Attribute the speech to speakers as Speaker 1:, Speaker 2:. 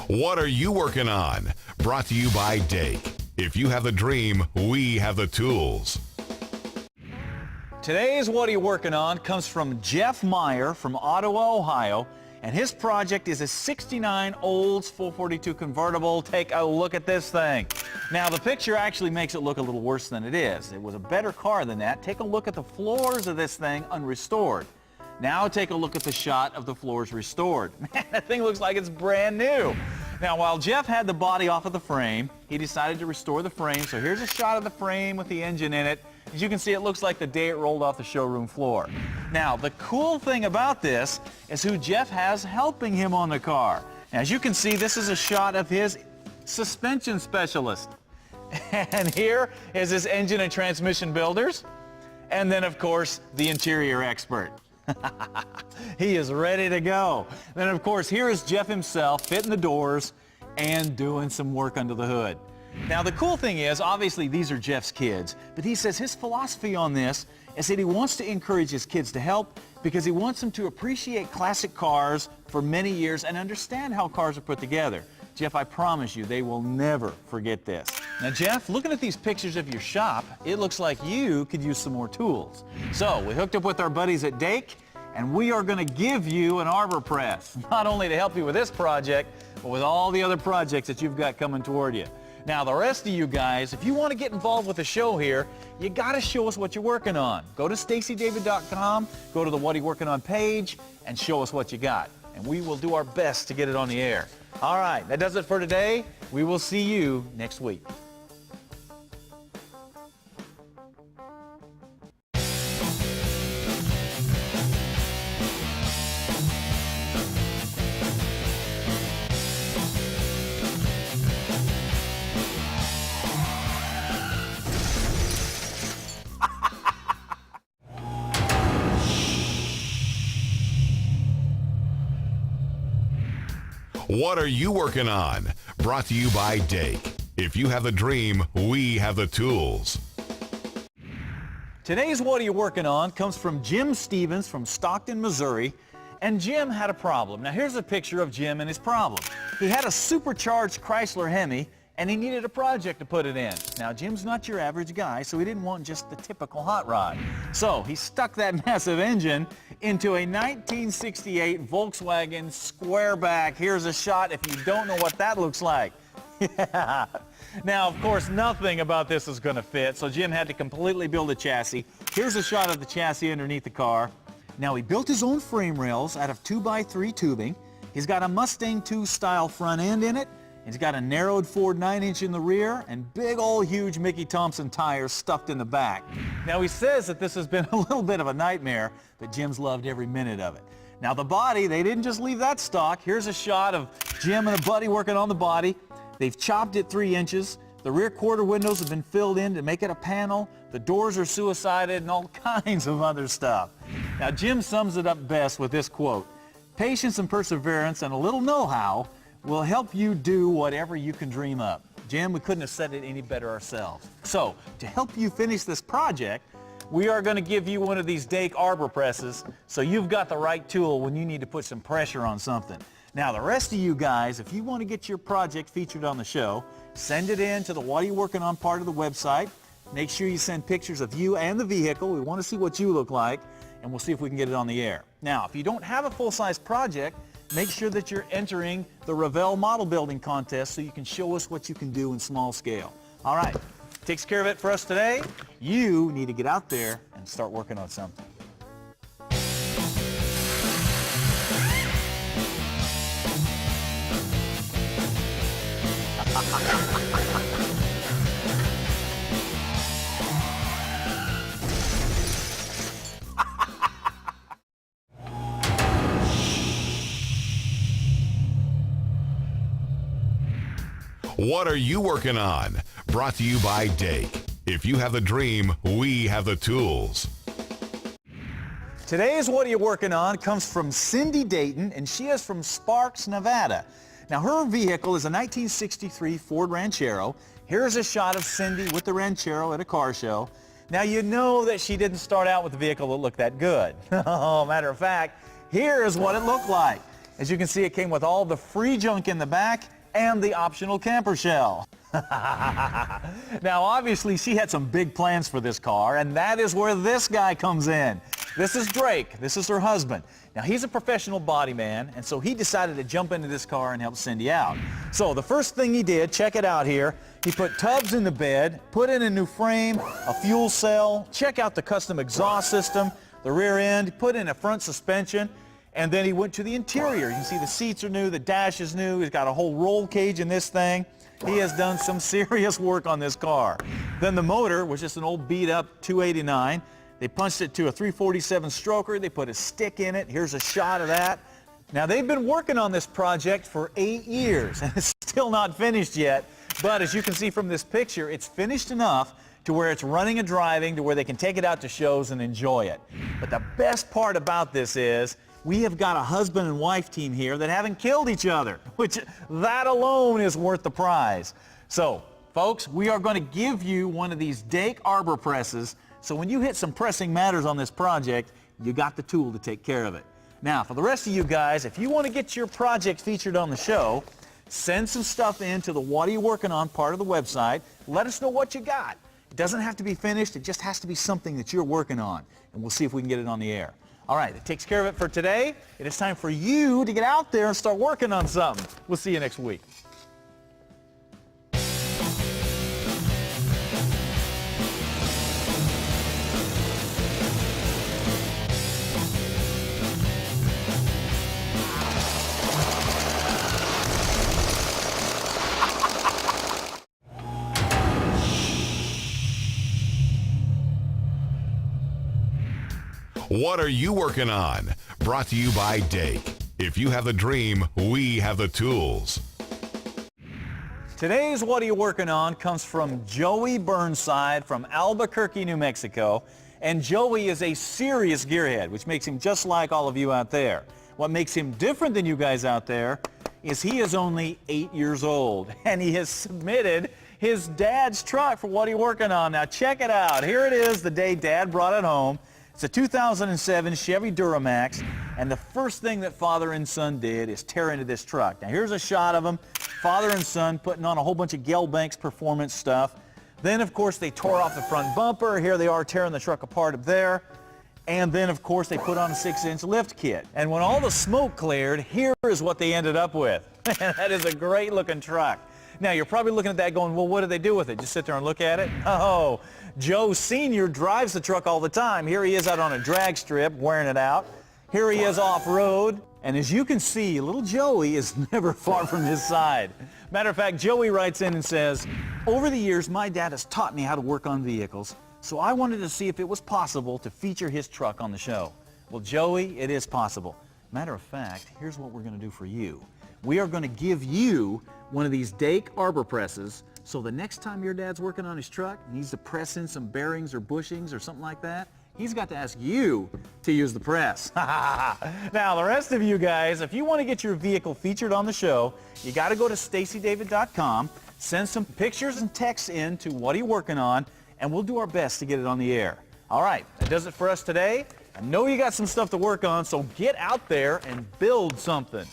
Speaker 1: What are you working on? Brought to you by Dake. If you have the dream, we have the tools.
Speaker 2: Today's What Are You Working On comes from Jeff Meyer from Ottawa, Ohio, and his project is a 69 Olds 442 convertible. Take a look at this thing. Now, the picture actually makes it look a little worse than it is. It was a better car than that. Take a look at the floors of this thing unrestored. Now take a look at the shot of the floors restored. Man, that thing looks like it's brand new. Now, while Jeff had the body off of the frame, he decided to restore the frame. So here's a shot of the frame with the engine in it. As you can see, it looks like the day it rolled off the showroom floor. Now, the cool thing about this is who Jeff has helping him on the car. Now, as you can see, this is a shot of his suspension specialist. And here is his engine and transmission builders. And then, of course, the interior expert. He is ready to go. Then, of course, here is Jeff himself fitting the doors and doing some work under the hood. Now, the cool thing is, obviously, these are Jeff's kids, but he says his philosophy on this is that he wants to encourage his kids to help because he wants them to appreciate classic cars for many years and understand how cars are put together. Jeff, I promise you, they will never forget this. Now, Jeff, looking at these pictures of your shop, it looks like you could use some more tools. So, we hooked up with our buddies at Dake, and we are going to give you an Arbor Press, not only to help you with this project, but with all the other projects that you've got coming toward you. Now, the rest of you guys, if you want to get involved with the show here, you got to show us what you're working on. Go to StaceyDavid.com, go to the What Are You Working On page, and show us what you got. And we will do our best to get it on the air. All right, that does it for today. We will see you next week.
Speaker 1: What are you working on? Brought to you by Dake. If you have the dream, we have the tools.
Speaker 2: Today's What Are You Working On comes from Jim Stevens from Stockton, Missouri. And Jim had a problem. Now, here's a picture of Jim and his problem. He had a supercharged Chrysler Hemi, and he needed a project to put it in. Now, Jim's not your average guy, so he didn't want just the typical hot rod. So he stuck that massive engine into a 1968 Volkswagen Squareback. Here's a shot if you don't know what that looks like. Yeah. Now, of course, nothing about this is going to fit, so Jim had to completely build a chassis. Here's a shot of the chassis underneath the car. Now, he built his own frame rails out of 2x3 tubing. He's got a Mustang 2 style front end in it. He's got a narrowed Ford 9-inch in the rear and big old huge Mickey Thompson tires stuffed in the back. Now, he says that this has been a little bit of a nightmare, but Jim's loved every minute of it. Now, the body, they didn't just leave that stock. Here's a shot of Jim and a buddy working on the body. They've chopped it 3 inches. The rear quarter windows have been filled in to make it a panel. The doors are suicided and all kinds of other stuff. Now, Jim sums it up best with this quote: "Patience and perseverance and a little know-how will help you do whatever you can dream up." Jim, we couldn't have said it any better ourselves. So, to help you finish this project, we are going to give you one of these Dake Arbor Presses so you've got the right tool when you need to put some pressure on something. Now, the rest of you guys, if you want to get your project featured on the show, send it in to the What Are You Working On part of the website. Make sure you send pictures of you and the vehicle. We want to see what you look like, and we'll see if we can get it on the air. Now, if you don't have a full-size project, make sure that you're entering the Revell Model Building Contest so you can show us what you can do in small scale. All right, takes care of it for us today. You need to get out there and start working on something.
Speaker 1: What are you working on? Brought to you by Dake. If you have the dream, we have the tools.
Speaker 2: Today's What Are You Working On comes from Cindy Dayton, and she is from Sparks, Nevada. Now, her vehicle is a 1963 Ford Ranchero. Here's a shot of Cindy with the Ranchero at a car show. Now, you know that she didn't start out with a vehicle that looked that good. Matter of fact, here's what it looked like. As you can see, it came with all the free junk in the back and the optional camper shell. Now, obviously, she had some big plans for this car, and that is where this guy comes in. This is Drake. This is her husband. Now, he's a professional body man, and so he decided to jump into this car and help Cindy out. So the first thing he did, check it out here, he put tubs in the bed, put in a new frame, a fuel cell, check out the custom exhaust system, the rear end, put in a front suspension, and then he went to the interior. You can see the seats are new, the dash is new, he's got a whole roll cage in this thing. He has done some serious work on this car. Then the motor was just an old beat-up 289. They punched it to a 347 stroker. They put a stick in it. Here's a shot of that. Now, they've been working on this project for 8 years, and it's still not finished yet. But as you can see from this picture, it's finished enough to where it's running and driving to where they can take it out to shows and enjoy it. But the best part about this is we have got a husband and wife team here that haven't killed each other, which that alone is worth the prize. So, folks, we are going to give you one of these Dake Arbor Presses, so when you hit some pressing matters on this project, you got the tool to take care of it. Now, for the rest of you guys, if you want to get your project featured on the show, send some stuff in to the What Are You Working On part of the website. Let us know what you got. It doesn't have to be finished. It just has to be something that you're working on, and we'll see if we can get it on the air. All right, that takes care of it for today. It is time for you to get out there and start working on something. We'll see you next week.
Speaker 1: What are you working on? Brought to you by Dake. If you have the dream, we have the tools.
Speaker 2: Today's What Are You Working On comes from Joey Burnside from Albuquerque, New Mexico. And Joey is a serious gearhead, which makes him just like all of you out there. What makes him different than you guys out there is he is only 8 years old, and he has submitted his dad's truck for What Are You Working On. Now check it out. Here it is the day Dad brought it home. It's a 2007 Chevy Duramax, and the first thing that father and son did is tear into this truck. Now here's a shot of them, father and son putting on a whole bunch of Gelbanks performance stuff. Then of course they tore off the front bumper. Here they are tearing the truck apart up there. And then of course they put on a 6-inch lift kit. And when all the smoke cleared, here is what they ended up with. That is a great looking truck. Now you're probably looking at that going, well, what do they do with it? Just sit there and look at it? Oh, Joe Sr. drives the truck all the time. Here he is out on a drag strip wearing it out. Here he is off-road. And as you can see, little Joey is never far from his side. Matter of fact, Joey writes in and says, over the years, my dad has taught me how to work on vehicles, so I wanted to see if it was possible to feature his truck on the show. Well, Joey, it is possible. Matter of fact, here's what we're going to do for you. We are going to give you one of these Dake Arbor Presses, so the next time your dad's working on his truck, needs to press in some bearings or bushings or something like that, he's got to ask you to use the press. Now, the rest of you guys, if you want to get your vehicle featured on the show, you got to go to StaceyDavid.com, send some pictures and texts in to What Are You Working On, and we'll do our best to get it on the air. All right, that does it for us today. I know you got some stuff to work on, so get out there and build something.